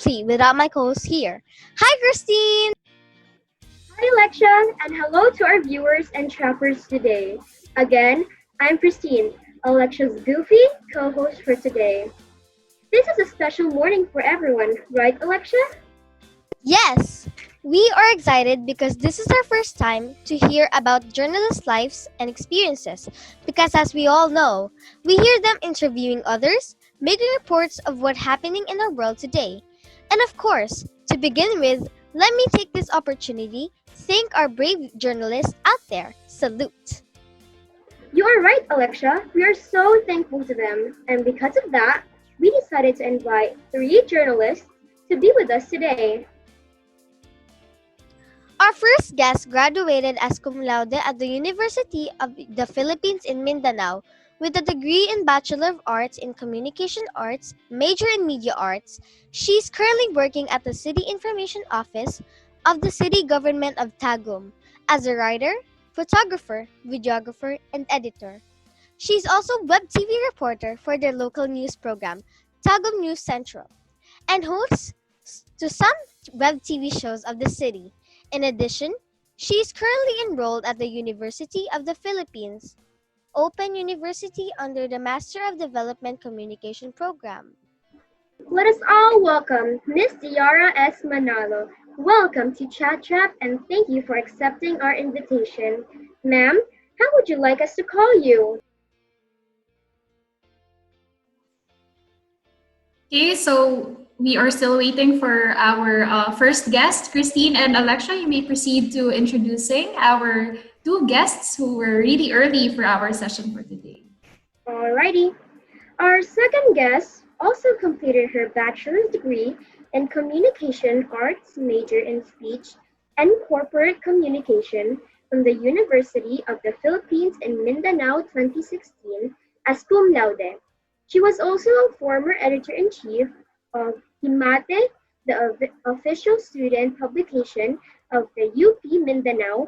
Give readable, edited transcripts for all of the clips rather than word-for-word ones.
complete without my co-host here. Hi, Christine! Hi, Leksha, and hello to our viewers and trappers today. Again, I'm Christine, Alexa's goofy co-host for today. This is a special morning for everyone, right, Alexa? Yes, we are excited because this is our first time to hear about journalists' lives and experiences. Because as we all know, we hear them interviewing others, making reports of what's happening in our world today. And of course, to begin with, let me take this opportunity to thank our brave journalists out there. Salute! You are right, Alexa. We are so thankful to them, and because of that, we decided to invite three journalists to be with us today. Our first guest graduated as cum laude at the University of the Philippines in Mindanao with a degree in Bachelor of Arts in Communication Arts, major in Media Arts. She's currently working at the City Information Office of the City Government of Tagum as a writer, photographer, videographer, and editor. She's also web TV reporter for their local news program, Tagum News Central, and hosts to some web TV shows of the city. In addition, she is currently enrolled at the University of the Philippines, Open University under the Master of Development Communication program. Let us all welcome Miss Diara S. Manalo. Welcome to Chat Trap and thank you for accepting our invitation. Ma'am, how would you like us to call you? Okay, so we are still waiting for our first guest, Christine and Alexa. You may proceed to introducing our two guests who were really early for our session for today. Alrighty. Our second guest also completed her bachelor's degree in communication arts major in speech and corporate communication from the University of the Philippines in Mindanao 2016 as cum laude. She was also a former editor-in-chief of Himate, the official student publication of the UP Mindanao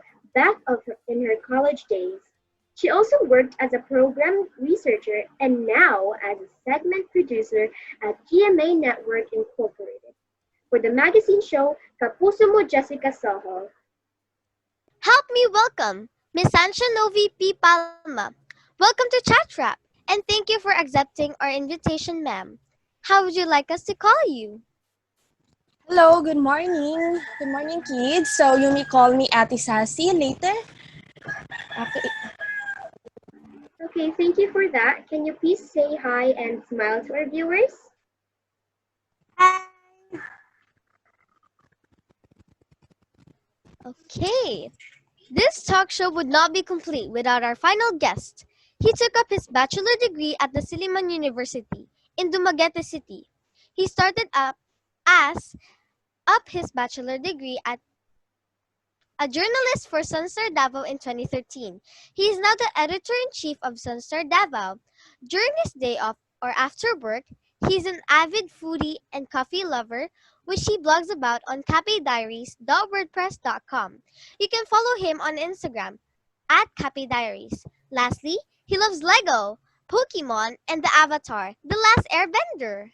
in her college days. She also worked as a program researcher and now as a segment producer at GMA Network Incorporated for the magazine show Kapuso Mo Jessica Soho. Help me welcome Miss Sancha Novi P. Palma. Welcome to Chat Trap, and thank you for accepting our invitation, ma'am. How would you like us to call you? Hello, good morning. Good morning, kids. So you may call me Ate Sassy later. Okay. Okay, thank you for that. Can you please say hi and smile to our viewers? Okay. This talk show would not be complete without our final guest. He took up his bachelor degree at the Silliman University in Dumaguete City. He started up his bachelor degree at a journalist for Sunstar Davao in 2013. He is now the editor-in-chief of Sunstar Davao. During his day off or after work, he's an avid foodie and coffee lover, which he blogs about on capediaries.wordpress.com. You can follow him on Instagram at capediaries. Lastly, he loves Lego, Pokemon, and the Avatar, The Last Airbender.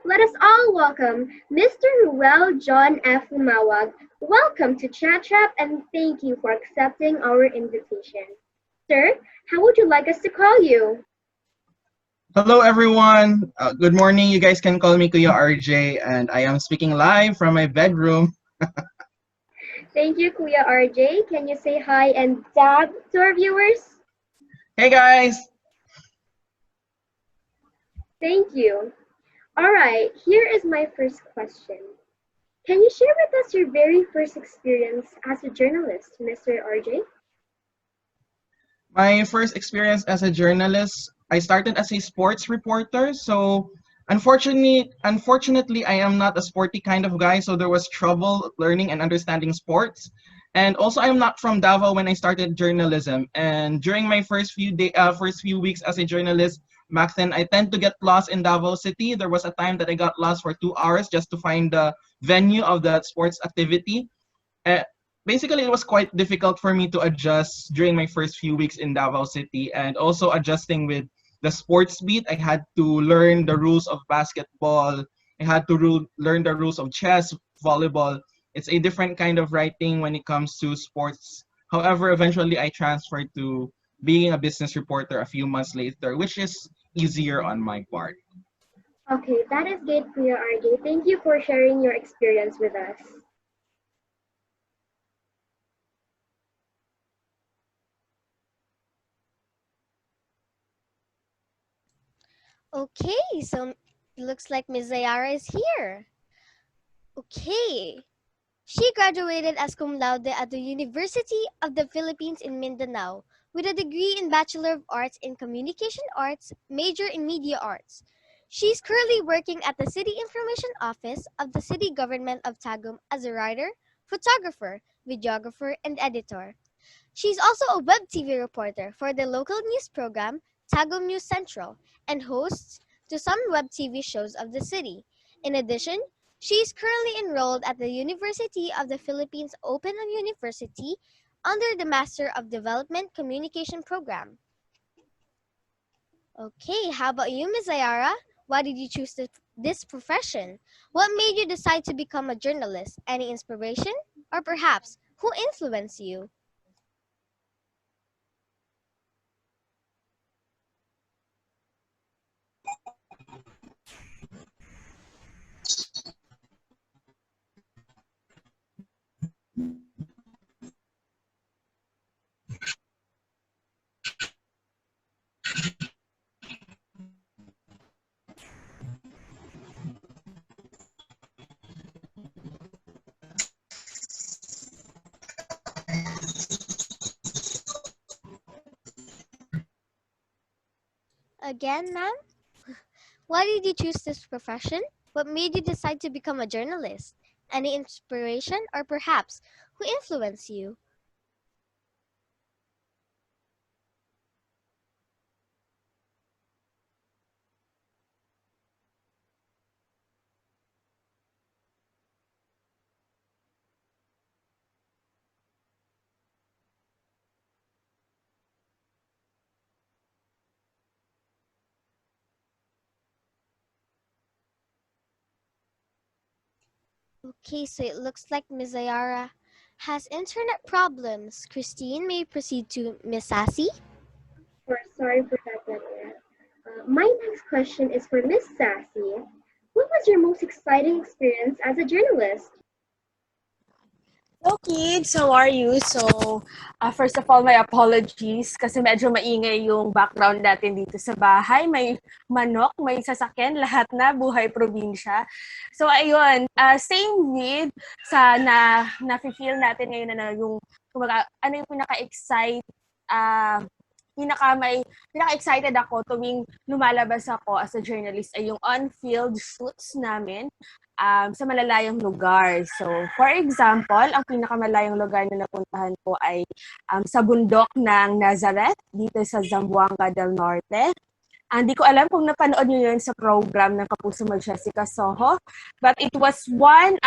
Let us all welcome Mr. Ruel John F. Lumawag. Welcome to Chat Trap and thank you for accepting our invitation. Sir, how would you like us to call you? Hello everyone. Good morning. You guys can call me Kuya RJ and I am speaking live from my bedroom. Thank you, Kuya RJ. Can you say hi and dab to our viewers? Hey guys. Thank you. All right, here is my first question. Can you share with us your very first experience as a journalist, Mr. RJ? My first experience as a journalist, I started as a sports reporter. So unfortunately, I am not a sporty kind of guy. So there was trouble learning and understanding sports. And also, I am not from Davao when I started journalism. And during my first few weeks as a journalist, back then, I tend to get lost in Davao City. There was a time that I got lost for 2 hours just to find the venue of that sports activity. Uh, Basically, it was quite difficult for me to adjust during my first few weeks in Davao City and also adjusting with the sports beat. I had to learn the rules of basketball I had to learn the rules of chess, volleyball. It's a different kind of writing when it comes to sports. However, eventually I transferred to being a business reporter a few months later, which is easier on my part. Okay, that is great, Kuya RJ. Thank you for sharing your experience with us. Okay, so looks like Ms. Zayara is here. Okay. She graduated as cum laude at the University of the Philippines in Mindanao with a degree in Bachelor of Arts in Communication Arts, major in Media Arts. She's currently working at the City Information Office of the City Government of Tagum as a writer, photographer, videographer, and editor. She's also a web TV reporter for the local news program, Tagum News Central, and hosts to some web TV shows of the city. In addition, she is currently enrolled at the University of the Philippines Open University under the Master of Development Communication program. Okay, how about you, Ms. Ayara? Why did you choose this profession? What made you decide to become a journalist? Any inspiration? Or perhaps, who influenced you? Again, ma'am? Why did you choose this profession? What made you decide to become a journalist? Any inspiration or perhaps who influenced you? Okay, so it looks like Ms. Ayara has internet problems. Christine, may you proceed to Miss Sassy? Sorry for that, Daniela. My next question is for Miss Sassy. What was your most exciting experience as a journalist? Hello kids, how are you? So, first of all, my apologies kasi medyo maingay yung background natin dito sa bahay. May manok, may sasakyan, lahat na buhay probinsya. So, ayun, same with sa na-feel natin ngayon na yung ano yung pinaka-excite pinaka-excited ako tuwing lumalabas ako as a journalist ay yung on-field shoots namin sa malalayong lugar. So, for example, ang pinakamalayong lugar na napuntahan ko ay sa bundok ng Nazareth, dito sa Zamboanga del Norte. Hindi ko alam kung napanood niyo yun sa program ng Kapuso mo Jessica Soho, but it was one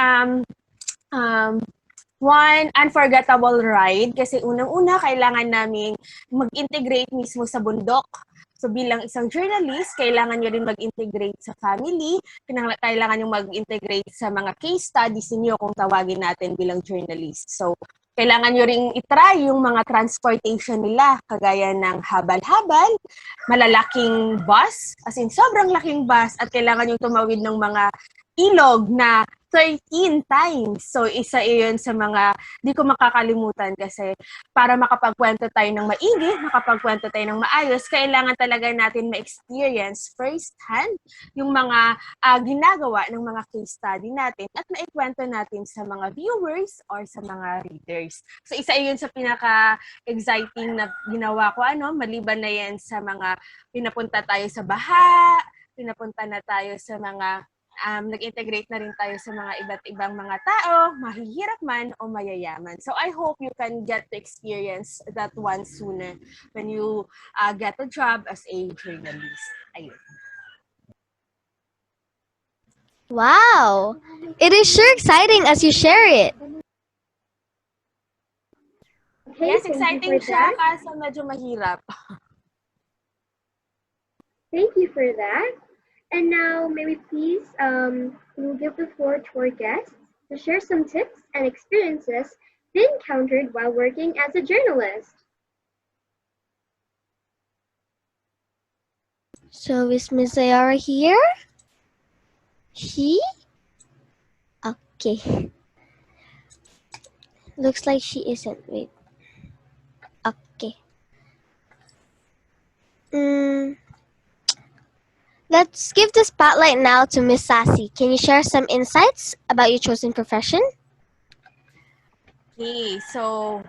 unforgettable ride kasi unang-una kailangan naming mag-integrate mismo sa bundok. So bilang isang journalist, kailangan nyo rin mag-integrate sa family, kailangan nyo mag-integrate sa mga case studies niyo kung tawagin natin bilang journalist. So kailangan nyo rin itry yung mga transportation nila, kagaya ng habal-habal, malalaking bus, as in sobrang laking bus, at kailangan nyo tumawid ng mga ilog na 13 times. So, isa iyon sa mga di ko makakalimutan kasi para makapagkwento tayo ng maigi, makapagkwento tayo ng maayos, kailangan talaga natin ma-experience first-hand yung mga ginagawa ng mga case study natin at maikwento natin sa mga viewers or sa mga readers. So, isa iyon sa pinaka-exciting na ginawa ko, maliban na yan sa mga pinapunta tayo sa baha, pinapunta na tayo sa mga nag-integrate na rin tayo sa mga iba't ibang mga tao, mahihirap man o mayayaman. So I hope you can get to experience that one sooner when you get a job as a journalist. Ayun. Wow! It is sure exciting as you share it. Okay, Yes, thank you exciting for siya that. kaso medyo mahirap. Thank you for that. And now, may we please we'll give the floor to our guests to share some tips and experiences they encountered while working as a journalist. So is Miss Ayara here? She? Okay. Looks like she isn't. Wait. Okay. Mm, let's give the spotlight now to Miss Sassy. Can you share some insights about your chosen profession? Okay, so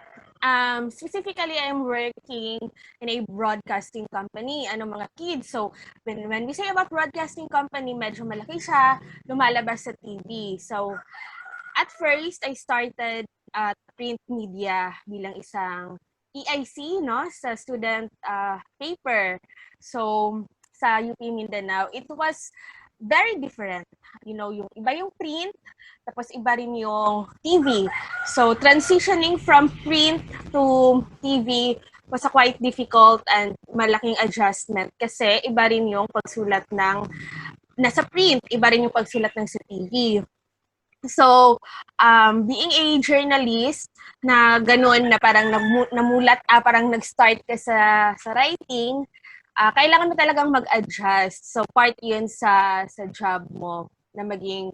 specifically, I'm working in a broadcasting company. Ano mga kids? So, when we say about broadcasting company, medyo malaki siya, lumalabas sa TV. So, at first, I started at print media bilang isang EIC, no, sa student paper. So, sa UP Mindanao, it was very different. You know, yung iba yung print, tapos iba rin yung TV. So, transitioning from print to TV was a quite difficult and malaking adjustment kasi iba rin yung pagsulat ng nasa print, iba rin yung pagsulat ng sa TV. So, being a journalist na ganun na parang namulat, parang nag-start ka sa writing, kailangan mo talagang mag-adjust. So, part yun sa job mo na maging,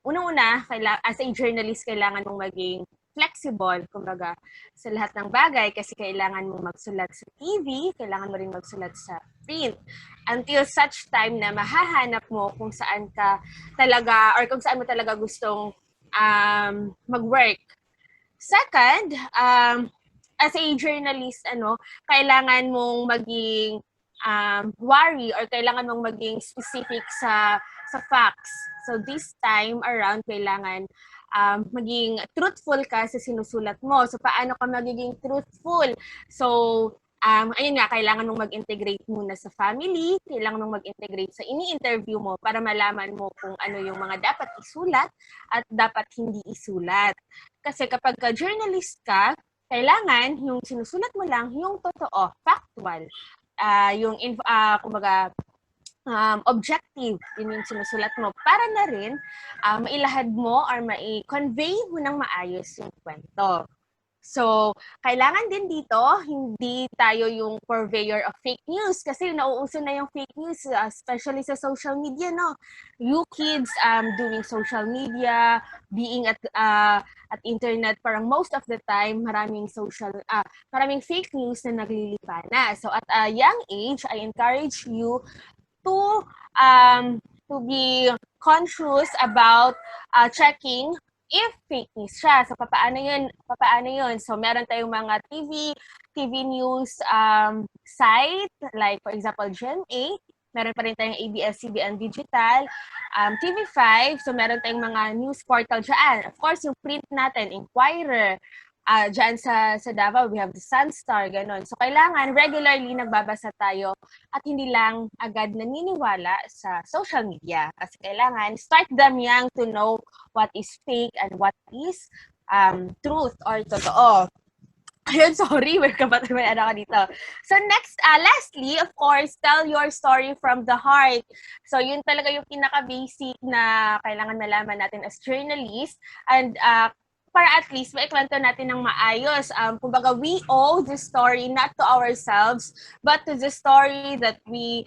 unang-una, as a journalist, kailangan mong maging flexible, kumbaga, sa lahat ng bagay kasi kailangan mong magsulat sa TV, kailangan mo rin magsulat sa print. Until such time na mahahanap mo kung saan ka talaga or kung saan mo talaga gustong mag-work. Second, as a journalist, kailangan mong maging wary or kailangan mong maging specific sa facts. So this time around, kailangan maging truthful ka sa sinusulat mo. So paano ka magiging truthful? So ayun nga, kailangan mong mag-integrate muna sa family, kailangan mong mag-integrate sa ini-interview mo para malaman mo kung ano yung mga dapat isulat at dapat hindi isulat. Kasi kapag journalist ka, kailangan yung sinusulat mo lang yung totoo, factual. Kumbaga, objective, yun yung sinusulat mo para na rin mailahad mo or mai-convey mo ng maayos yung kwento. So, kailangan din dito, hindi tayo yung purveyor of fake news kasi nauuso na yung fake news, especially sa social media, no? You kids doing social media, being at internet, parang most of the time, maraming fake news na naglilipana. So, at a young age, I encourage you to be conscious about checking if fake news siya. So, papaano yun? So, meron tayong mga TV news site, like for example, GMA. Meron pa rin tayong ABS-CBN Digital, TV5. So, meron tayong mga news portal dyan. Of course, yung print natin, Inquirer. Dyan sa Davao, we have the Sunstar, ganon. So, kailangan regularly nagbabasa tayo at hindi lang agad naniniwala sa social media. Kasi kailangan start them young to know what is fake and what is truth or totoo. Ayun, sorry, welcome back to my dito. So next, lastly, of course, tell your story from the heart. So yun talaga yung pinaka-basic na kailangan malaman natin as journalists. And para at least maikwento natin ng maayos. Kumbaga, we owe the story not to ourselves, but to the story that we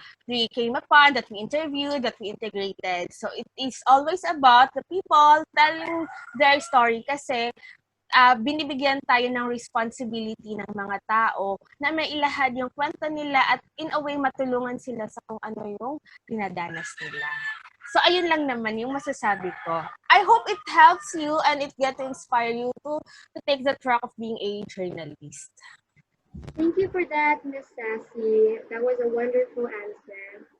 came upon, that we interviewed, that we integrated. So it is always about the people telling their story kasi binibigyan tayo ng responsibility ng mga tao na mailahad yung kwento nila at in a way matulungan sila sa kung ano yung dinadanas nila. So, ayun lang naman yung masasabi ko. I hope it helps you and it get to inspire you to take the track of being a journalist. Thank you for that, Miss Sassy. That was a wonderful answer.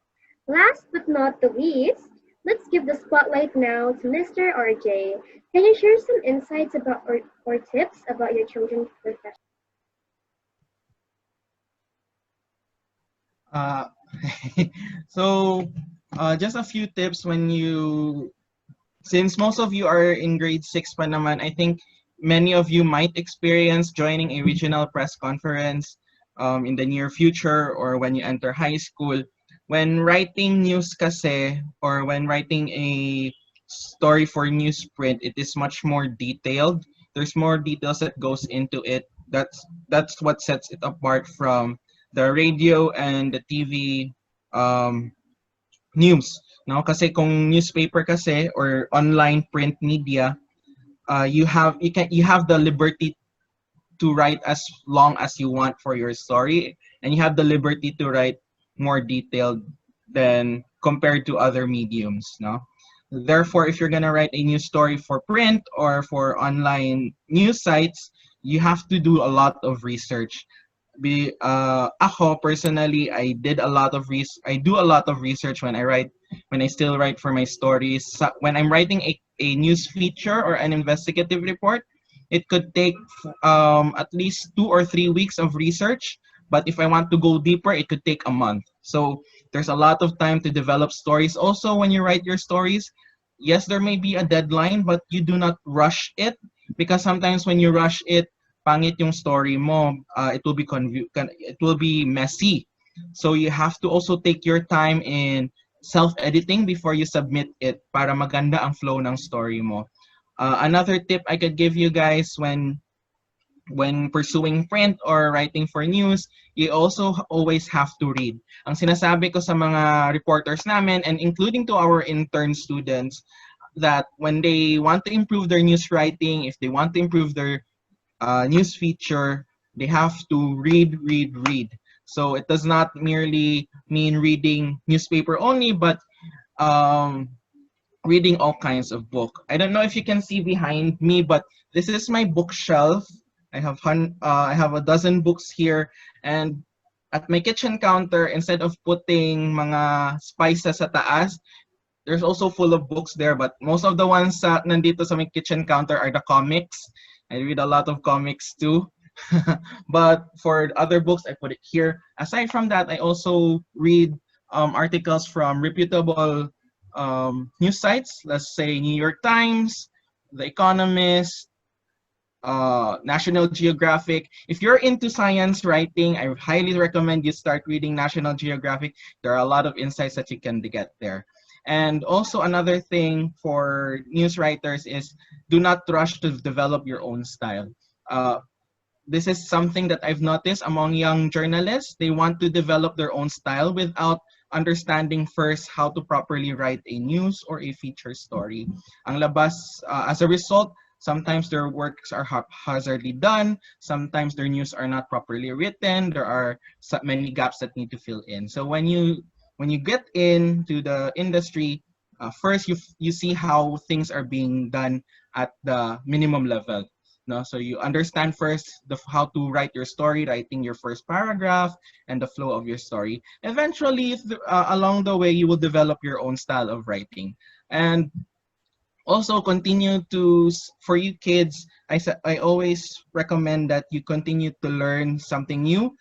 Last but not the least, let's give the spotlight now to Mr. RJ. Can you share some insights about or tips about your children's profession? So, just a few tips since most of you are in grade 6 pa naman, I think many of you might experience joining a regional press conference in the near future or when you enter high school. When writing news kasi, or when writing a story for newsprint, it is much more detailed. There's more details that goes into it. That's what sets it apart from the radio and the TV um, news. No, kasi kung newspaper kasi or online print media, you have the liberty to write as long as you want for your story, and you have the liberty to write more detailed than compared to other mediums. No, therefore, if you're gonna write a news story for print or for online news sites, you have to do a lot of research. Ako personally, I do a lot of research when I still write for my stories. When I'm writing a news feature or an investigative report, it could take at least 2 or 3 weeks of research. But if I want to go deeper, it could take a month. So there's a lot of time to develop stories. Also, when you write your stories, yes, there may be a deadline, but you do not rush it, because sometimes when you rush it, pangit yung story mo. It will be messy. So you have to also take your time in self-editing before you submit it para maganda ang flow ng story mo. Another tip I could give you guys when pursuing print or writing for news, you also always have to read. Ang sinasabi ko sa mga reporters namin, and including to our intern students, that when they want to improve their news writing, if they want to improve their news feature, they have to read, read, read. So it does not merely mean reading newspaper only, but um, reading all kinds of book. I don't know if you can see behind me, but this is my bookshelf. I have a dozen books here, and at my kitchen counter, instead of putting mga spices sa taas, there's also full of books there, but most of the ones nandito sa my kitchen counter are the comics. I read a lot of comics too. But for other books, I put it here. Aside from that, I also read articles from reputable news sites. Let's say New York Times, The Economist, National Geographic. If you're into science writing, I highly recommend you start reading National Geographic. There are a lot of insights that you can get there. And also another thing for news writers is do not rush to develop your own style. This is something that I've noticed among young journalists. They want to develop their own style without understanding first how to properly write a news or a feature story. Ang labas, as a result, sometimes their works are haphazardly done. Sometimes their news are not properly written. There are many gaps that need to fill in. So when you get into the industry, first you see how things are being done at the minimum level. No, so you understand first how to write your story, writing your first paragraph, and the flow of your story. Eventually, along the way, you will develop your own style of writing. And also continue to, for you kids, I always recommend that you continue to learn something new.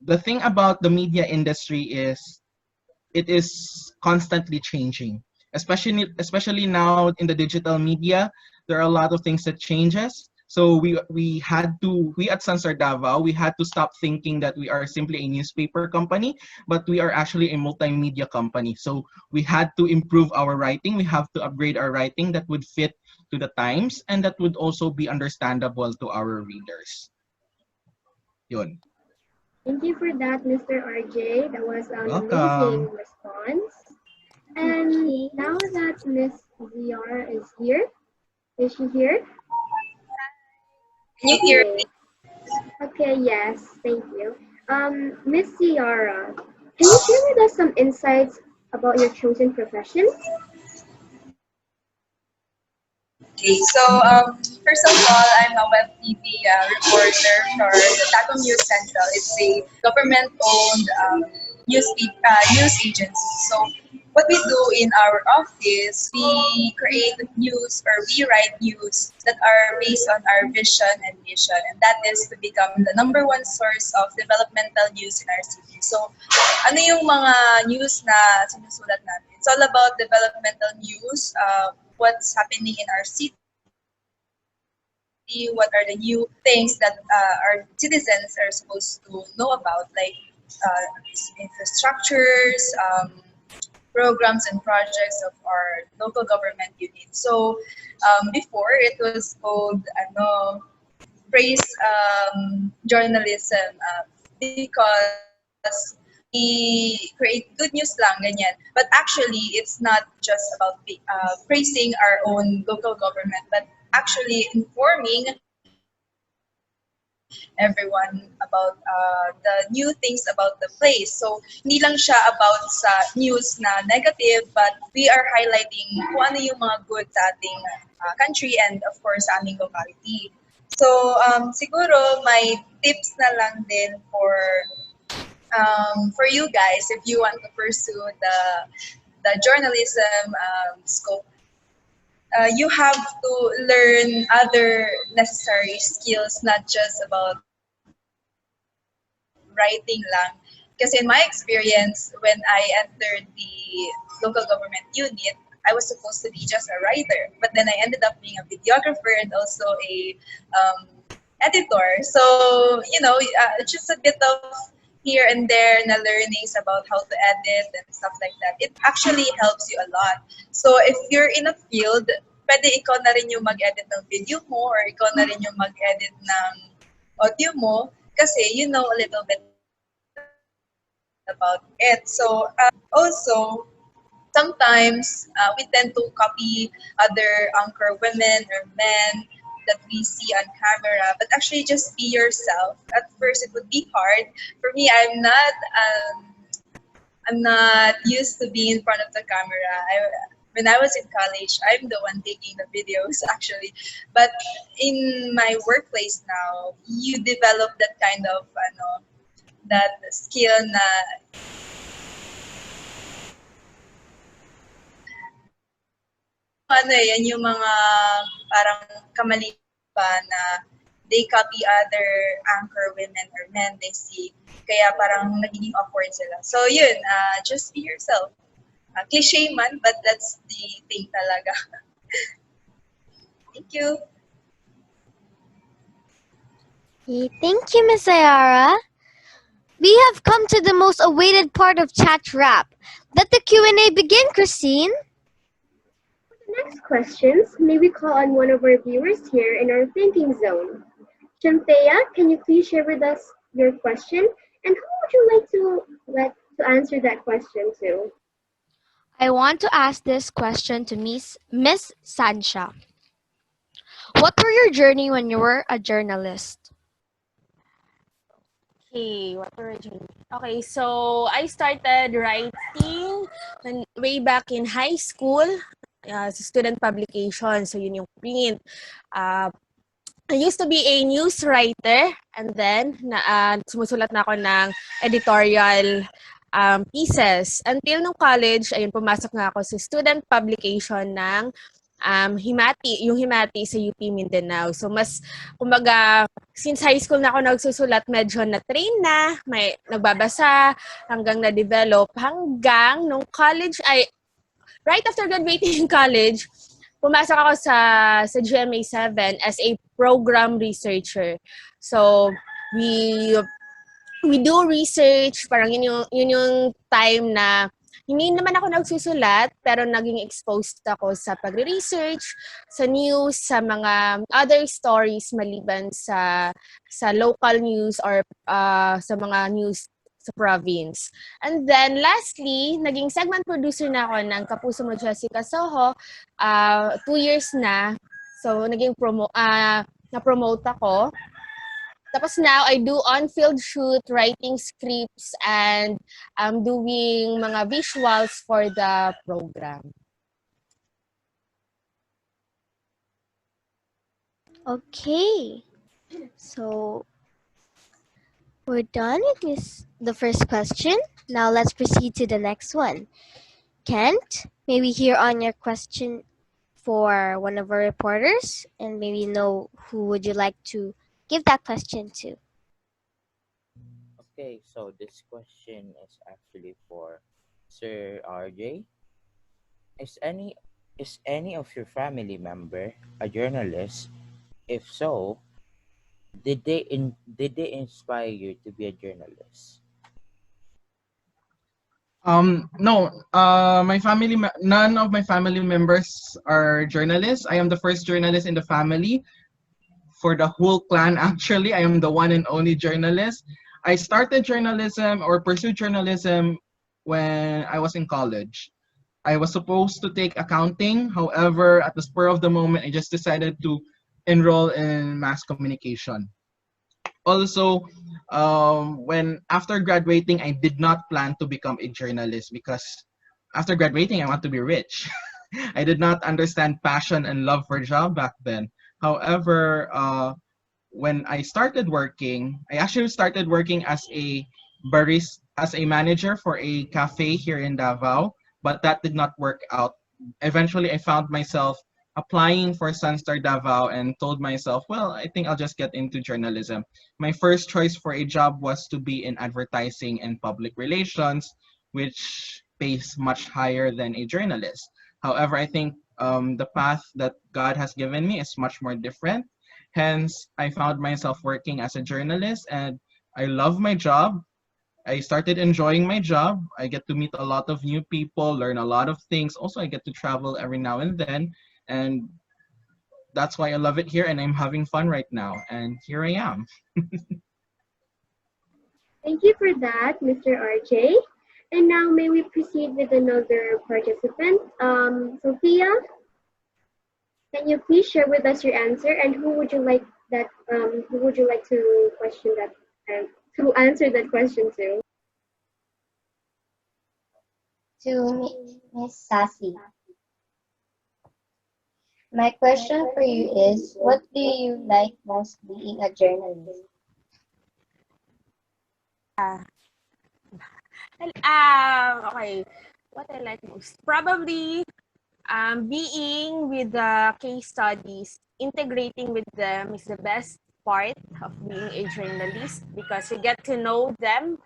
The thing about the media industry is it is constantly changing, especially now in the digital media. There are a lot of things that changes. So we at Sansar Davao, we had to stop thinking that we are simply a newspaper company, but we are actually a multimedia company. So we had to improve our writing. We have to upgrade our writing that would fit to the times and that would also be understandable to our readers. Yun. Thank you for that, Mr. RJ. That was an amazing Welcome. response. And Okay. now that Miss Ziara is here, is she here? Can you hear Okay. Okay, yes, thank you. Miss Ziara, can you share with us some insights about your chosen profession? Okay, so first of all, I'm a web TV reporter for the Tacom News Central. It's a government-owned news agency. So what we do in our office, we create news or we write news that are based on our vision and mission, and that is to become the number one source of developmental news in our city. So ano yung mga news na sinusulat namin? It's all about developmental news, what's happening in our city, what are the new things that our citizens are supposed to know about, like infrastructures, programs and projects of our local government unit. So before it was called praise journalism because we create good news lang ganyan. But actually, it's not just about praising our own local government, but actually informing everyone about the new things about the place. So hindi lang siya about sa news na negative, but we are highlighting kung ano yung mga good sa ating country and of course sa aming locality. So siguro may tips na lang din for you guys if you want to pursue the journalism scope. You have to learn other necessary skills, not just about writing lang. Because in my experience, when I entered the local government unit, I was supposed to be just a writer, but then I ended up being a videographer and also a editor. So, just a bit of here and there na learnings about how to edit and stuff like that. It actually helps you a lot. So, if you're in a field, pwede ikaw na rin yung mag-edit ng video mo or ikaw na rin yung mag-edit ng audio mo kasi you know a little bit about it. So, also, sometimes we tend to copy other anchor women or men that we see on camera, but actually just be yourself. At first, it would be hard. For me, I'm not used to being in front of the camera. When I was in college, I'm the one taking the videos actually. But in my workplace now, you develop that kind of that skill na yan yung mga parang kamalian ba na they copy other anchor women or men they see. Kaya parang nagiging awkward sila. So yun, just be yourself. Cliche man, but that's the thing talaga. Thank you. Okay, thank you, Miss Ayara. We have come to the most awaited part of Chat Wrap. Let the Q&A begin, Christine. For the next questions, may we call on one of our viewers here in our thinking zone. Shanthea, can you please share with us your question? And who would you like to answer that question to? I want to ask this question to Miss Sansha. What were your journey when you were a journalist? Okay, what origin? Okay, so I started writing way back in high school, sa student publication. So yun yung print. I used to be a news writer and then sumusulat na ako ng editorial pieces. Until nung college, ayun, pumasok nga ako sa student publication ng Himati, yung Himati sa UP Mindanao. So mas, kumbaga, since high school na ako nagsusulat, medyo na-train na, may nagbabasa, hanggang na-develop, hanggang nung college, right after graduating college, pumasok ako sa GMA 7 as a program researcher. So, we do research, parang yun yung time na hindi naman ako nagsusulat, pero naging exposed ako sa pagre-research, sa news, sa mga other stories maliban sa local news or sa mga news sa province. And then, lastly, naging segment producer na ako ng Kapuso mo Jessica Soho, 2 years na. So, na-promote ako. Tapos now, I do on-field shoot, writing scripts, and doing mga visuals for the program. Okay, so we're done with the first question. Now let's proceed to the next one. Kent, may we hear on your question for one of our reporters, and maybe know who would you like to give that question to? Okay, so this question is actually for Sir RJ. Is any of your family member a journalist? If so, did they inspire you to be a journalist? No, none of my family members are journalists. I am the first journalist in the family for the whole clan. Actually, I am the one and only journalist. I started journalism or pursued journalism when I was in college. I was supposed to take accounting. However, at the spur of the moment, I just decided to enroll in mass communication. Also, when after graduating, I did not plan to become a journalist because after graduating, I want to be rich. I did not understand passion and love for job back then. However, when I started working, I actually started working as a as a manager for a cafe here in Davao, but that did not work out. Eventually, I found myself applying for Sunstar Davao and told myself, well, I think I'll just get into journalism. My first choice for a job was to be in advertising and public relations, which pays much higher than a journalist. However, I think the path that God has given me is much more different. Hence, I found myself working as a journalist and I love my job. I started enjoying my job. I get to meet a lot of new people, learn a lot of things. Also, I get to travel every now and then. And that's why I love it here and I'm having fun right now. And here I am. Thank you for that, Mr. RJ. And now may we proceed with another participant. Sophia, can you please share with us your answer and who would you like to question that to answer that question to? Miss Sassy. My question for you is, what do you like most being a journalist? Okay. What I like most? Probably being with the case studies, integrating with them is the best part of being a journalist because you get to know them,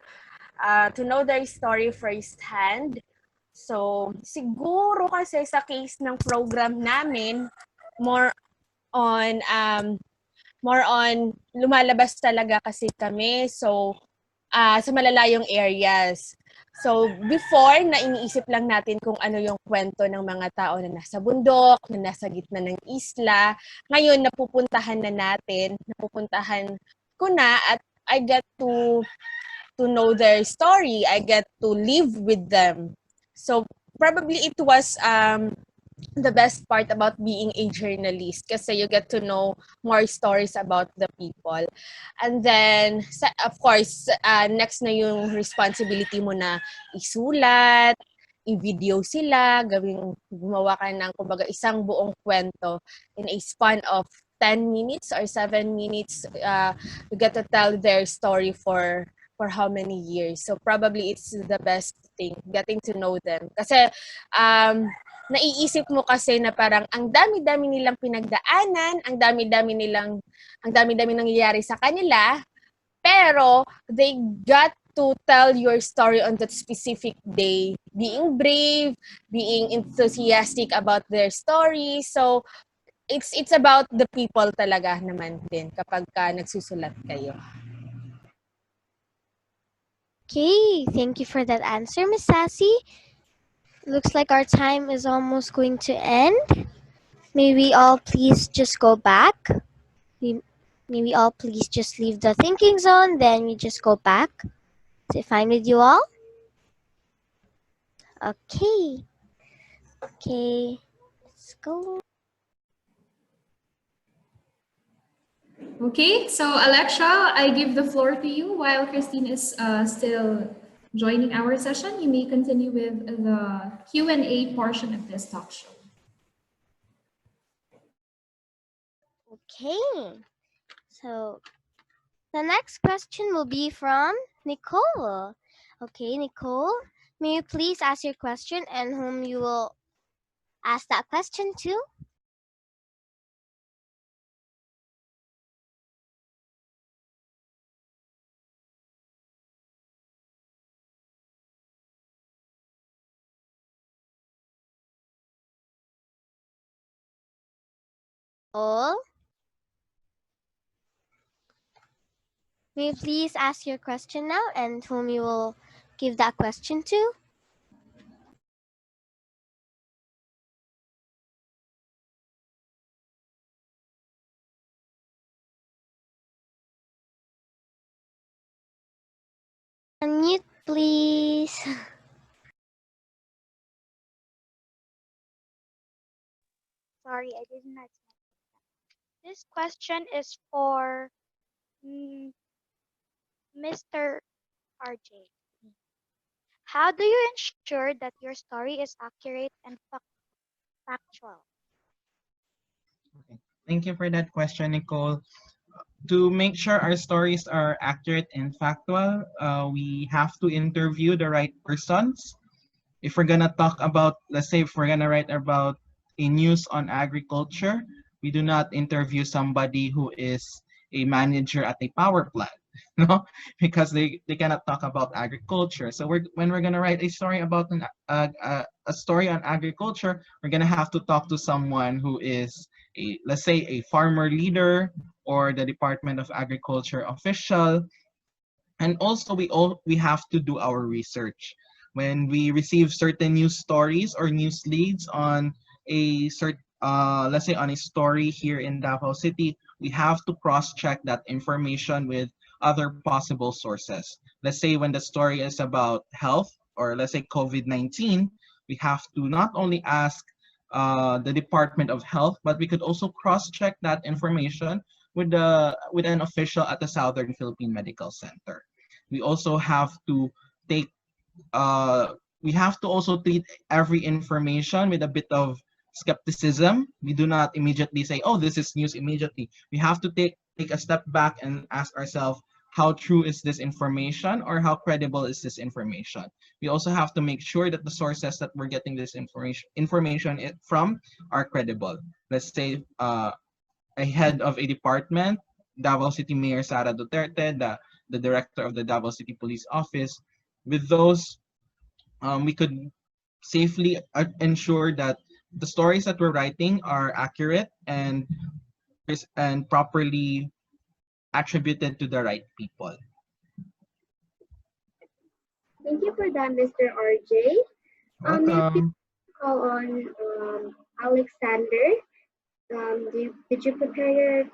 to know their story firsthand. So, siguro kasi sa case ng program namin, more on lumalabas talaga kasi kami. So, sa malalayong areas. So, before, na iniisip lang natin kung ano yung kwento ng mga tao na nasa bundok, na nasa gitna ng isla. Ngayon, napupuntahan ko na at I get to know their story. I get to live with them. So, probably it was the best part about being a journalist kasi you get to know more stories about the people. And then, of course, next na yung responsibility mo na isulat, i-video sila, gumawa ka ng kumbaga isang buong kwento in a span of 10 minutes or 7 minutes. You get to tell their story for how many years. So probably it's the best thing, getting to know them. Kasi naiisip mo kasi na parang ang dami-dami nilang pinagdaanan, ang dami-dami nangyayari sa kanila, pero they got to tell your story on that specific day, being brave, being enthusiastic about their story. So it's about the people talaga naman din kapag nagsusulat kayo. Okay, thank you for that answer, Miss Sassy. Looks like our time is almost going to end. May we all please just go back? May we all please just leave the thinking zone, then we just go back. Is it fine with you all? Okay. Okay, let's go. Okay, so Alexa, I give the floor to you while Christine is still joining our session. You may continue with the Q&A portion of this talk show. Okay. So the next question will be from Nicole. Okay, Nicole, may you please ask your question and whom you will ask that question to? Nicole, may you please ask your question now and whom you will give that question to? Unmute, please. Sorry, I didn't know. This question is for mm, Mr. RJ. How do you ensure that your story is accurate and factual? Okay. Thank you for that question, Nicole. To make sure our stories are accurate and factual, we have to interview the right persons. If we're gonna talk about, let's say, if we're gonna write about a news on agriculture, we do not interview somebody who is a manager at a power plant, no, because they cannot talk about agriculture. So when we're gonna write a story about a story on agriculture, we're gonna have to talk to someone who is a, let's say, a farmer leader or the Department of Agriculture official. And also we have to do our research when we receive certain news stories or news leads on a let's say on a story here in Davao City. We have to cross check that information with other possible sources. Let's say when the story is about health, or let's say COVID-19, we have to not only ask the Department of Health, but we could also cross check that information with an official at the Southern Philippine Medical Center. We also have to take we have to also treat every information with a bit of skepticism. We do not immediately say, "Oh, this is news," immediately. We have to take a step back and ask ourselves, how true is this information, or how credible is this information? We also have to make sure that the sources that we're getting this information from are credible. Let's say a head of a department, Davao City Mayor Sara Duterte, the director of the Davao City Police Office. With those, we could safely ensure that the stories that we're writing are accurate and properly attributed to the right people. Thank you for that, Mr. RJ. Maybe Welcome. call on Alexander. Did you prepare your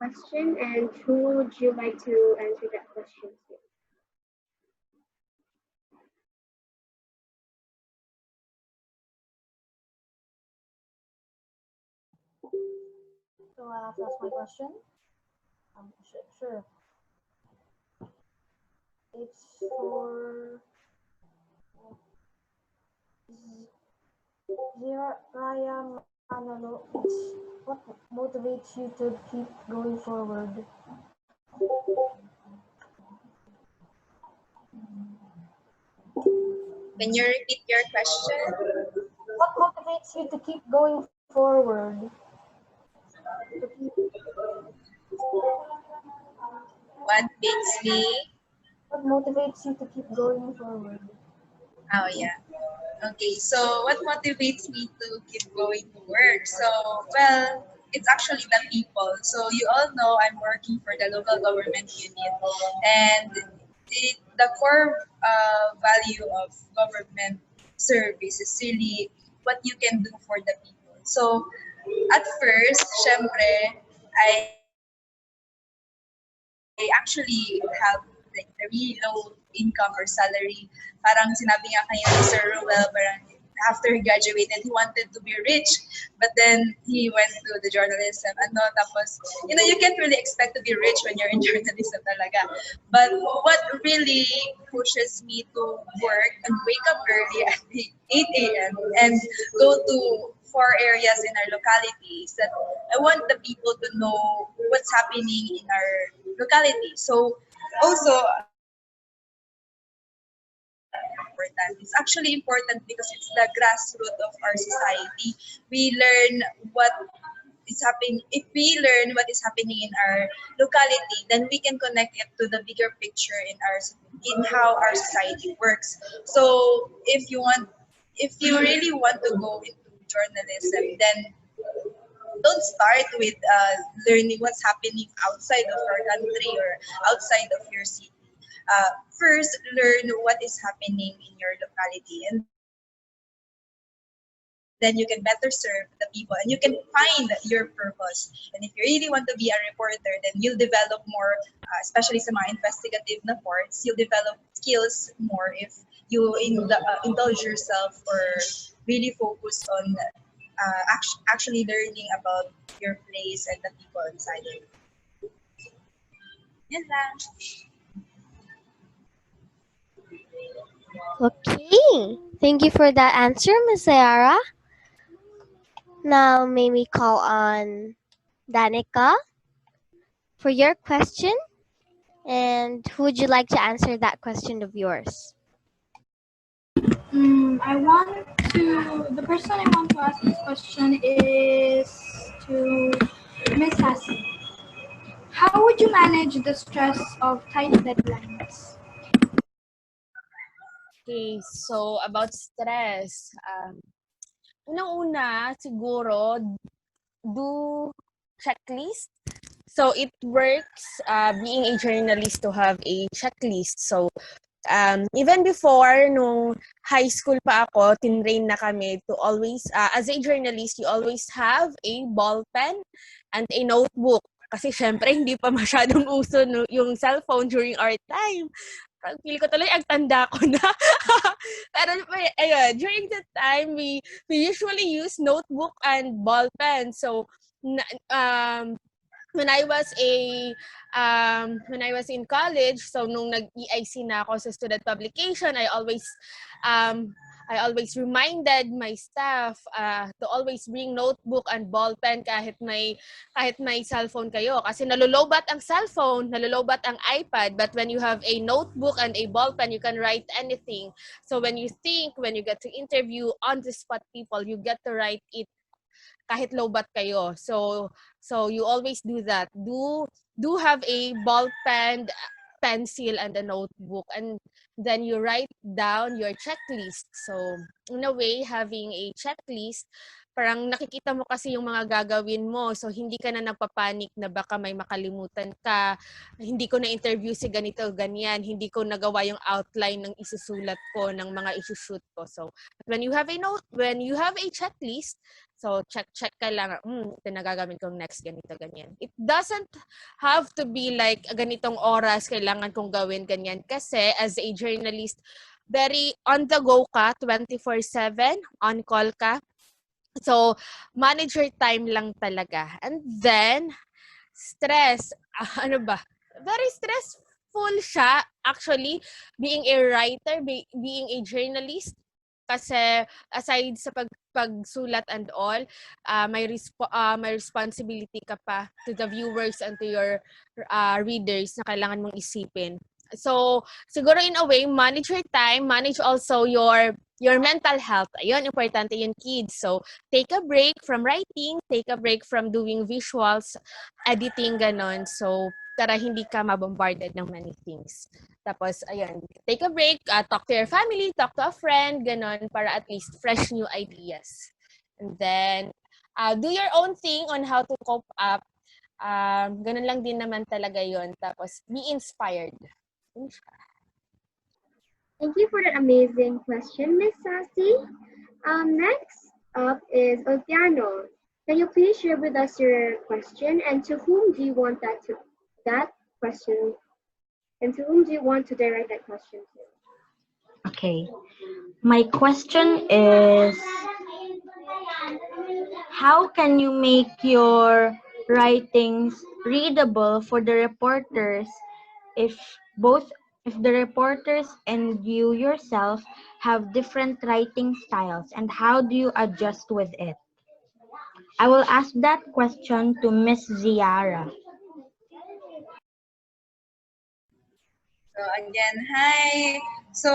question, and who would you like to answer that question to? So I have to ask my question. Sure. It's for Raya Manalo. It's what motivates you to keep going forward. Can you repeat your question? What motivates you to keep going forward? What makes me? What motivates you to keep going forward? Oh yeah. Okay, so what motivates me to keep going to work? So, well, it's actually the people. So, you all know I'm working for the local government unit, and the core value of government service is really what you can do for the people. So, at first, syempre, I actually have like a really low income or salary. Parang sinabi nga kayo ni Sir Ruel, parang after he graduated, he wanted to be rich. But then he went to the journalism. Ano, tapos, you can't really expect to be rich when you're in journalism talaga. But what really pushes me to work and wake up early at 8 a.m. and go to 4 areas in our locality is that I want the people to know what's happening in our locality. So also important. It's actually important because it's the grassroots of our society. We learn what is happening. If we learn what is happening in our locality, then we can connect it to the bigger picture in how our society works. So if you really want to go into journalism, then don't start with learning what's happening outside of our country or outside of your city. First, learn what is happening in your locality, and then then you can better serve the people and you can find your purpose. And if you really want to be a reporter, then you'll develop more, especially sa mga investigative na parts, you'll develop skills more if you indulge yourself or really focus on actually learning about your place and the people inside it. Yan lang. Okay. Thank you for that answer, Ms. Sayara. Now, may we call on Danica for your question? And who would you like to answer that question of yours? The person I want to ask this question is to Miss Sassy. How would you manage the stress of tight deadlines? Okay, so about stress. Unang-una, siguro, do checklist. So it works being a journalist to have a checklist. So even before, nung high school pa ako, tinrain na kami to always, as a journalist, you always have a ball pen and a notebook. Kasi syempre, hindi pa masyadong uso yung cellphone during our time. Feel ko tuloy, ang tanda ko na. Pero ayun, during that time, we usually use notebook and ball pen. So, when I was in college, so nung nag-EIC na ako sa student publication, I always reminded my staff to always bring notebook and ball pen kahit may cellphone kayo. Kasi nalulobat ang cellphone, nalulobat ang iPad, but when you have a notebook and a ball pen, you can write anything. So when you get to interview on the spot people, you get to write it kahit lobat kayo. So you always do that. Do have a ball pen, pencil, and a notebook, and then you write down your checklist. So in a way, having a checklist, parang nakikita mo kasi yung mga gagawin mo. So hindi ka na nagpapanik na baka may makalimutan ka. Hindi ko na-interview si ganito, ganyan. Hindi ko nagawa yung outline ng isusulat ko, ng mga isushoot ko. So when you have a checklist, so check ka lang, ito na gagawin kong next, ganito, ganyan. It doesn't have to be like ganitong oras kailangan kong gawin, ganyan. Kasi as a journalist, very on the go ka, 24/7, on call ka. So, manage your time lang talaga. And then, stress, very stressful siya, actually, being a writer, being a journalist. Kasi aside sa pagsulat and all, may responsibility ka pa to the viewers and to your readers na kailangan mong isipin. So, siguro in a way, manage your time, manage also your mental health. Ayun, importante yun, kids. So, take a break from writing, take a break from doing visuals, editing, ganon. So, para hindi ka mabombarded ng many things. Tapos, ayan, take a break, talk to your family, talk to a friend, ganon, para at least fresh new ideas. And then, do your own thing on how to cope up. Ganon lang din naman talaga yon. Tapos, be inspired. Thank you for that amazing question, Miss Sassy. Next up is Otiano. Can you please share with us your question and to whom do you want that question? And to whom do you want to direct that question to? Okay. My question is, how can you make your writings readable for the reporters if the reporters and you yourself have different writing styles, and how do you adjust with it? I will ask that question to Miss Ziara. So again, hi. So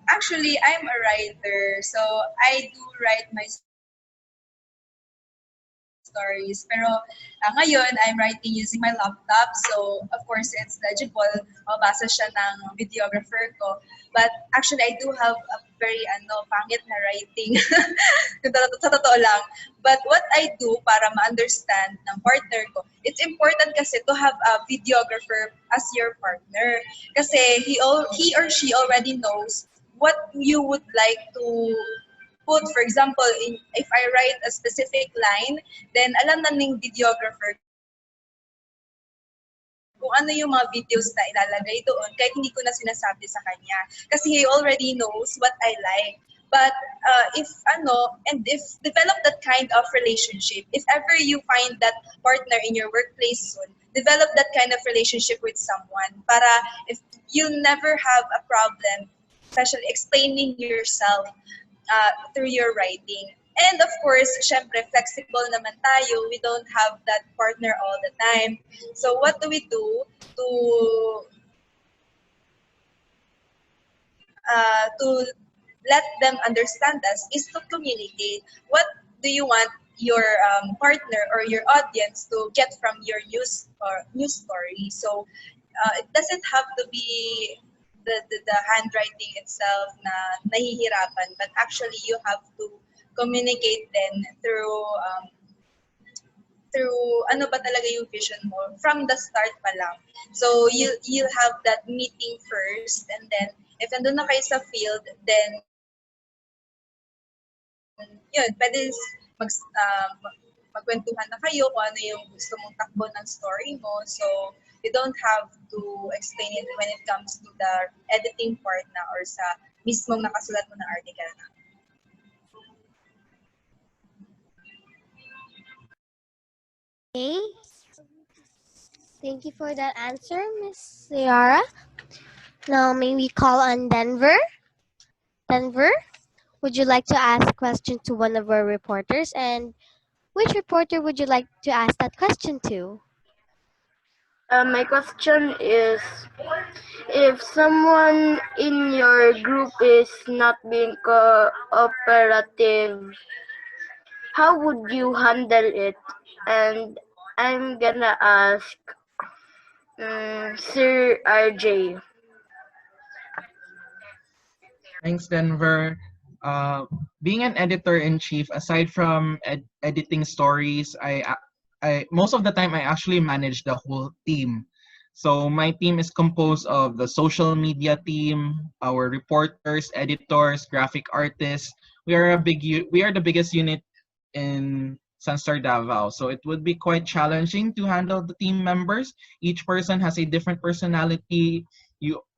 actually, I'm a writer. So I do write my stories. Pero ngayon, I'm writing using my laptop. So, of course, it's legible. Mabasa siya ng videographer ko. But actually, I do have a very pangit na writing. Sa totoo lang. But what I do para ma-understand ng partner ko, it's important kasi to have a videographer as your partner. Kasi he or she already knows what you would like to put, for example, if I write a specific line, then alam na ng videographer kung ano yung mga videos na ilalagay doon kahit hindi ko na sinasabi sa kanya. Kasi he already knows what I like. But if develop that kind of relationship, if ever you find that partner in your workplace soon, develop that kind of relationship with someone para if you'll never have a problem, especially explaining yourself through your writing. And of course, syempre, flexible naman tayo. We don't have that partner all the time. So what do we do to let them understand us is to communicate. What do you want your partner or your audience to get from your news story? So it doesn't have to be the handwriting itself na nahihirapan, but actually you have to communicate then through ano ba talaga yung vision mo from the start pa lang. So you'll have that meeting first, and then if nandun na kayo sa field, then yun, pwede magkwentuhan na kayo kung ano yung gusto mong takbo ng story mo. So you don't have to explain it when it comes to the editing part na or sa mismong nakasulat mo na article na. Okay. Thank you for that answer, Miss Ciara. Now, may we call on Denver? Denver, would you like to ask a question to one of our reporters? And which reporter would you like to ask that question to? My question is, if someone in your group is not being cooperative, how would you handle it? And I'm gonna ask Sir RJ. Thanks, Denver. Being an editor in chief, aside from editing stories, I most of the time I actually manage the whole team. So my team is composed of the social media team, our reporters, editors, graphic artists. We are the biggest unit in Sunstar Davao. So it would be quite challenging to handle the team members. Each person has a different personality.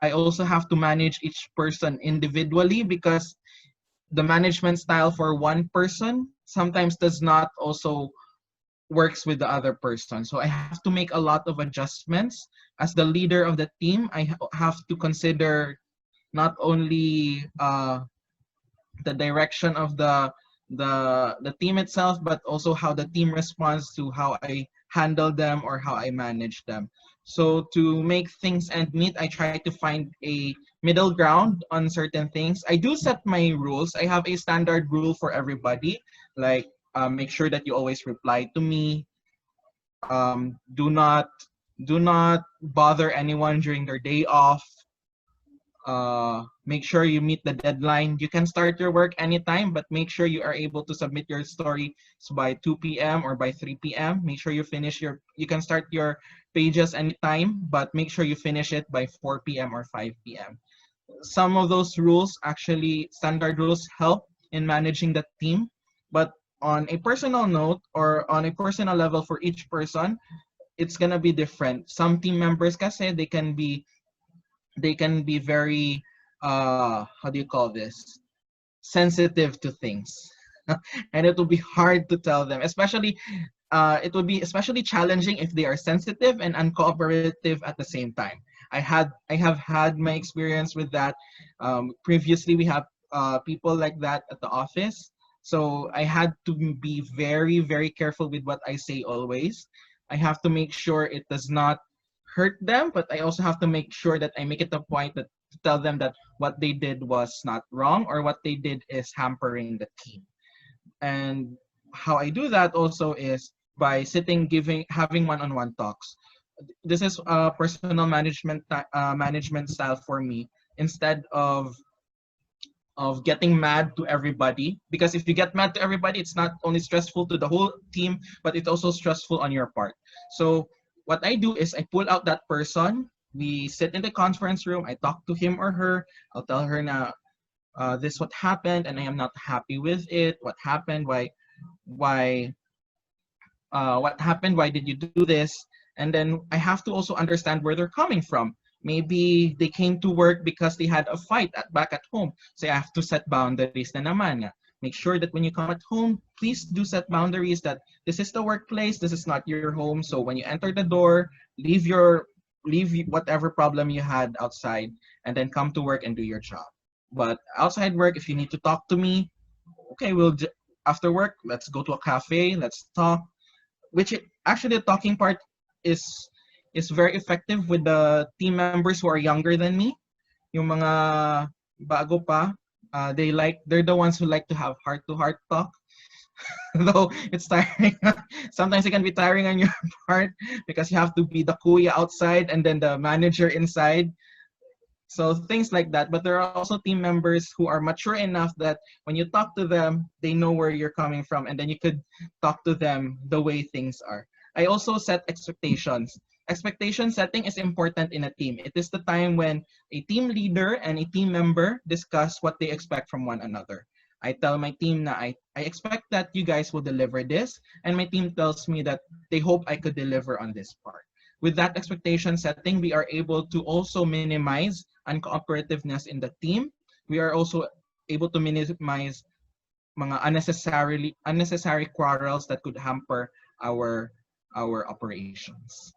I also have to manage each person individually because the management style for one person sometimes does not also works with the other person. So I have to make a lot of adjustments. As the leader of the team, I have to consider not only the direction of the team itself, but also how the team responds to how I handle them or how I manage them. So to make things end meet, I try to find a middle ground on certain things. I do set my rules. I have a standard rule for everybody, like make sure that you always reply to me. Do not bother anyone during their day off. Make sure you meet the deadline. You can start your work anytime, but make sure you are able to submit your story by 2 p.m. or by 3 p.m. Make sure you can start your pages anytime, but make sure you finish it by 4 p.m. or 5 p.m. Some of those rules, actually standard rules, help in managing the team, but on a personal note or on a personal level for each person, it's gonna be different. Some team members kasi they can be very how do you call this, sensitive to things. And it will be hard to tell them, especially it would be especially challenging if they are sensitive and uncooperative at the same time. I have had my experience with that. Previously we have people like that at the office, so I had to be very very careful with what I say always. I have to make sure it does not hurt them, but I also have to make sure that I make it a point that to tell them that what they did was not wrong or what they did is hampering the team. And how I do that also is by having one-on-one talks. This is a personal management style for me. Instead of getting mad to everybody, because if you get mad to everybody, it's not only stressful to the whole team, but it's also stressful on your part. So what I do is I pull out that person. We sit in the conference room. I talk to him or her. I'll tell her na this what happened and I am not happy with it. What happened? Why what happened? Why did you do this? And then I have to also understand where they're coming from. Maybe they came to work because they had a fight back at home. So I have to set boundaries na naman nga. Make sure that when you come at home, please do set boundaries that this is the workplace, this is not your home. So when you enter the door, leave whatever problem you had outside and then come to work and do your job. But outside work, if you need to talk to me, okay, after work, let's go to a cafe, let's talk, actually the talking part is is very effective with the team members who are younger than me. Yung mga bago pa, they're the ones who like to have heart to heart talk. Though it's tiring. Sometimes it can be tiring on your part because you have to be the kuya outside and then the manager inside. So things like that. But there are also team members who are mature enough that when you talk to them, they know where you're coming from, and then you could talk to them the way things are. I also set expectations. Expectation setting is important in a team. It is the time when a team leader and a team member discuss what they expect from one another. I tell my team that I expect that you guys will deliver this, and my team tells me that they hope I could deliver on this part. With that expectation setting, we are able to also minimize uncooperativeness in the team. We are also able to minimize mga unnecessary quarrels that could hamper our operations.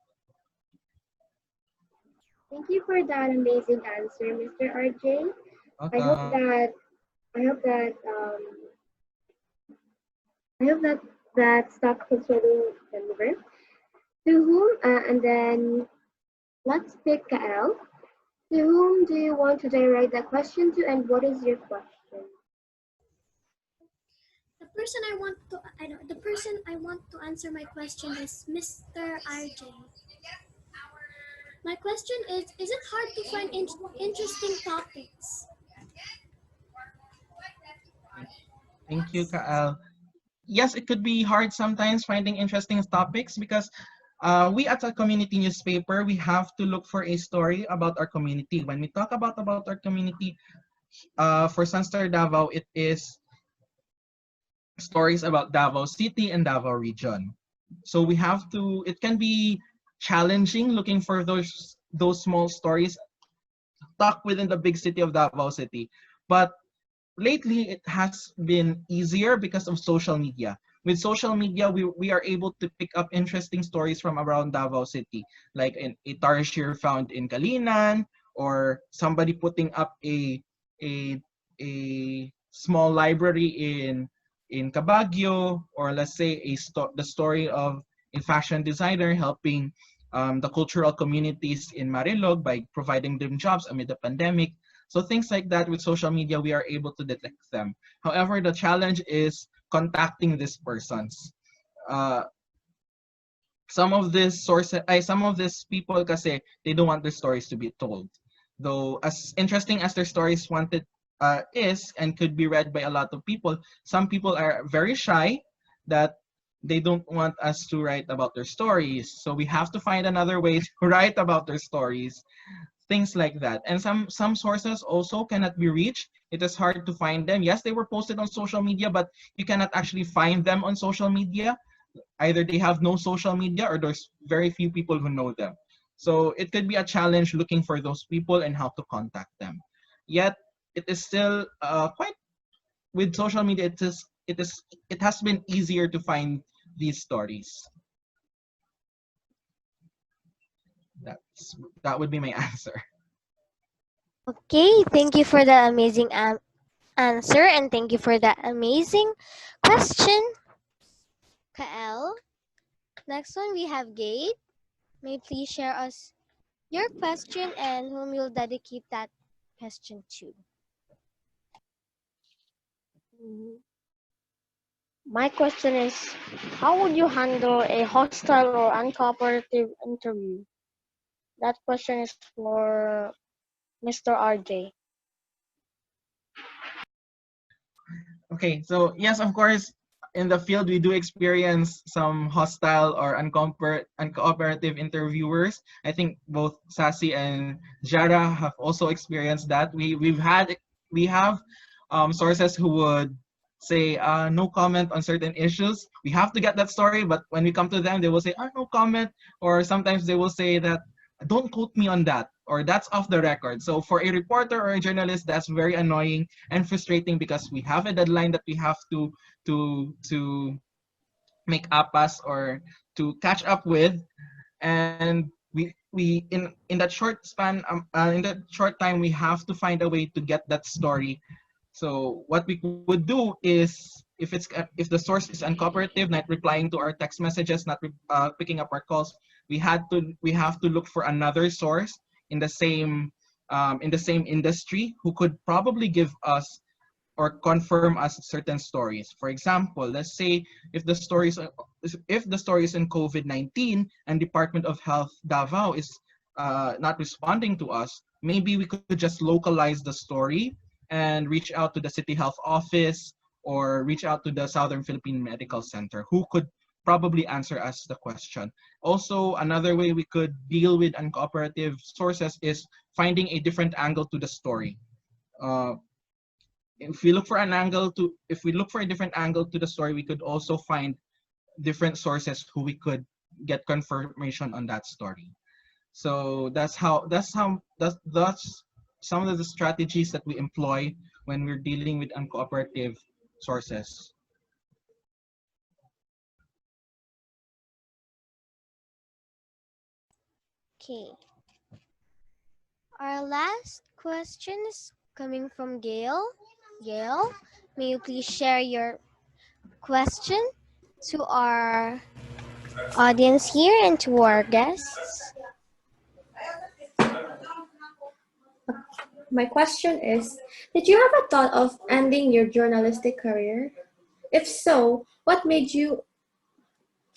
Thank you for that amazing answer, Mr. RJ. I hope Welcome. that I hope that I hope that that stock controlling deliver. To whom and then let's pick Kael. To whom do you want to direct the question to, and what is your question? The person I want to answer my question is Mr. RJ. My question is it hard to find interesting topics? Thank you, Kaal. Yes, it could be hard sometimes finding interesting topics because we at a community newspaper, we have to look for a story about our community. When we talk about our community, for Sunstar Davao, it is stories about Davao City and Davao region. So we have to, it can be challenging looking for those small stories stuck within the big city of Davao City. But lately it has been easier because of social media. With social media, we are able to pick up interesting stories from around Davao City, like a tarsier found in Kalinan, or somebody putting up a small library in Cabaguio, or let's say the story of a fashion designer helping the cultural communities in Marilog by providing them jobs amid the pandemic. So things like that with social media, we are able to detect them. However, the challenge is contacting these persons. Uh, some of these people kasi they don't want their stories to be told. Though as interesting as their stories is and could be read by a lot of people, some people are very shy that they don't want us to write about their stories. So we have to find another way to write about their stories, things like that. And some sources also cannot be reached. It is hard to find them. Yes, they were posted on social media, but you cannot actually find them on social media. Either they have no social media or there's very few people who know them. So it could be a challenge looking for those people and how to contact them. Yet it is still quite, with social media, it has been easier to find these stories. That would be my answer. Okay, thank you for the amazing answer, and thank you for that amazing question, Kael. Next one we have Gate. May you please share us your question and whom you'll dedicate that question to. My question is, how would you handle a hostile or uncooperative interview? That question is for Mr. RJ. Okay, so yes, of course, in the field we do experience some hostile or uncooperative interviewers. I think both Sassy and Jara have also experienced that. We have sources who would say no comment on certain issues. We have to get that story, but when we come to them, they will say no comment, or sometimes they will say that don't quote me on that, or that's off the record. So for a reporter or a journalist, that's very annoying and frustrating because we have a deadline that we have to make apas or to catch up with, and we in that short span in that short time we have to find a way to get that story. So what we would do is if the source is uncooperative, not replying to our text messages, not picking up our calls, we have to look for another source in the same industry who could probably give us or confirm us certain stories. For example, let's say if the story is in COVID-19 and Department of Health Davao is not responding to us, maybe we could just localize the story and reach out to the city health office or reach out to the Southern Philippine Medical Center, who could probably answer us the question. Also, another way we could deal with uncooperative sources is finding a different angle to the story. Uh, if we look for a different angle to the story, we could also find different sources who we could get confirmation on that story. So that's some of the strategies that we employ when we're dealing with uncooperative sources. Okay. Our last question is coming from Gail. Gail, may you please share your question to our audience here and to our guests? My question is, did you have a thought of ending your journalistic career? If so, what made you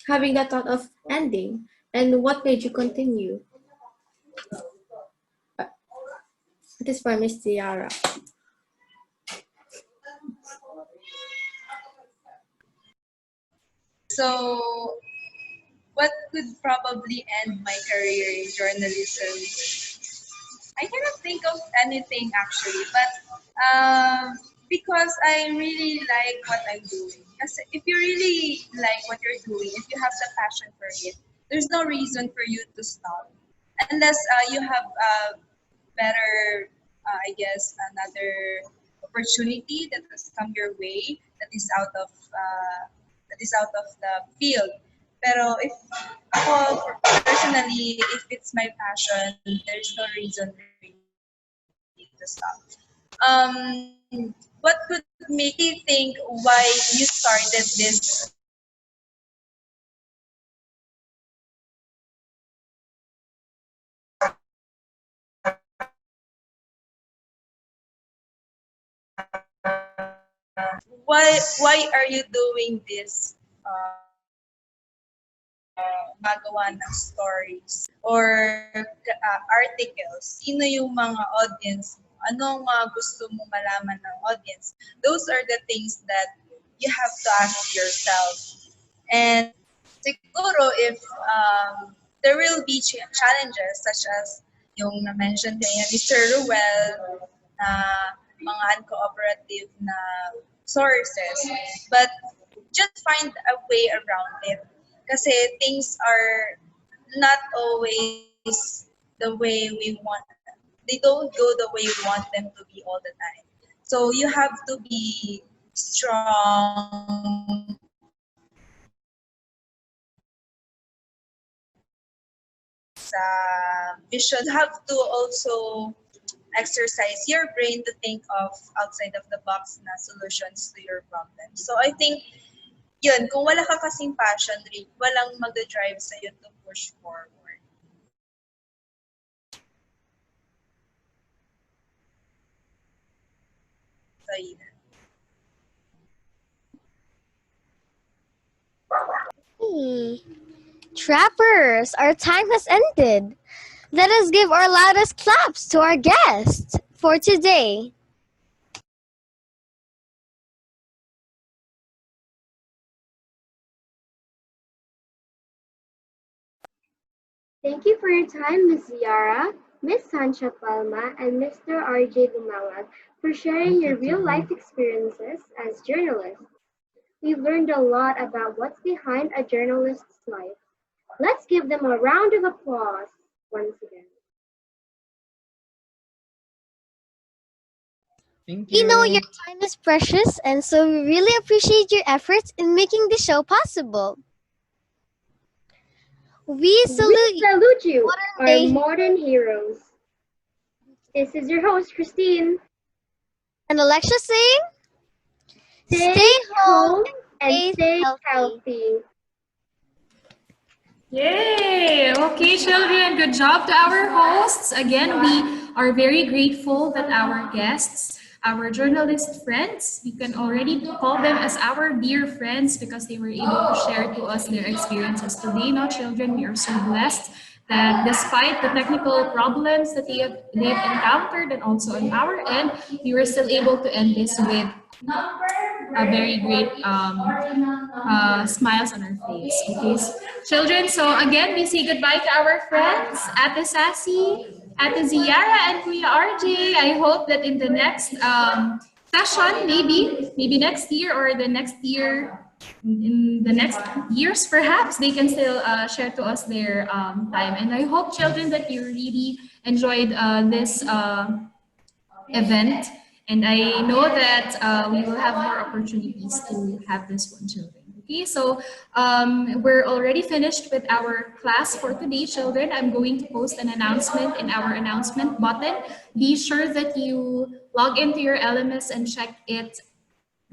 having that thought of ending, and what made you continue? It is for Miss Tiara. So, what could probably end my career in journalism? I cannot think of anything actually, but because I really like what I'm doing. Because if you really like what you're doing, if you have the passion for it, there's no reason for you to stop, unless you have better, I guess, another opportunity that has come your way that is out of the field. Pero if ako personally, if it's my passion, there's no reason really to stop. What could make you think why you started this why are you doing this magawa ng stories or articles? Sino yung mga audience mo? Anong gusto mo malaman ng audience? Those are the things that you have to ask yourself. And siguro if there will be challenges such as yung na-mention niya Mr. Ruel na mga uncooperative na sources. But just find a way around it. Kasi things are not always the way we want. They don't go the way we want them to be all the time. So you have to be strong you should have to also exercise your brain to think of outside of the box na solutions to your problem. So I think yun, kung wala ka kasing passion, walang magda-drive sa'yo to push forward. So yun. Hey, trappers, our time has ended. Let us give our loudest claps to our guest for today. Thank you for your time, Ms. Yara. Miss Sancha Palma and Mr. RJ Lumawag for sharing Thank your you real-life too. experiences as journalists. We've learned a lot about what's behind a journalist's life. Let's give them a round of applause once again. Thank We know your you. time is precious, and so we really appreciate your efforts in making the show possible. We We salute you, salute you, modern our day modern heroes. This is your host, Christine. and Alexa saying, Stay stay home home and and stay stay healthy. healthy. Yay! Okay, children, good job to our hosts. Again, we are very grateful that our guests, our journalist friends, we can already call them as our dear friends because they were able to share to us their experiences today. Now, children, we are so blessed that despite the technical problems that they've encountered and also on our end, we were still able to end this with a very great smiles on our face. Okay, children. So again, we say goodbye to our friends, Ate Sassy, Ate Ziara, and Kuya RJ. I hope that in the next session, maybe next year or the next year. In the next years, perhaps they can still share to us their time. And I hope, children, that you really enjoyed this event. And I know that we will have more opportunities to have this one, children. Okay, so we're already finished with our class for today, children. I'm going to post an announcement in our announcement button. Be sure that you log into your LMS and check it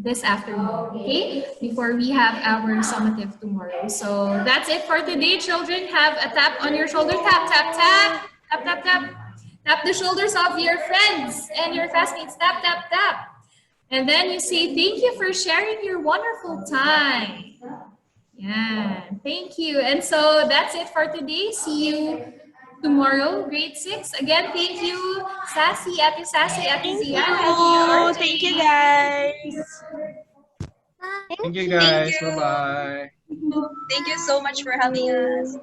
this afternoon, okay? Before we have our summative tomorrow. So that's it for today, children. Have a tap on your shoulder. Tap, tap, tap. Tap, tap, tap. Tap the shoulders of your friends and your classmates. Tap, tap, tap. And then you say, thank you for sharing your wonderful time. Yeah, thank you. And so that's it for today. See you tomorrow, grade 6. Again, thank you, Sassy, Ate Thank Zia, and Kuya you. Thank you, RJ. guys. Thank Thank you Thank you. guys. Bye you. bye. Thank you so much for having us.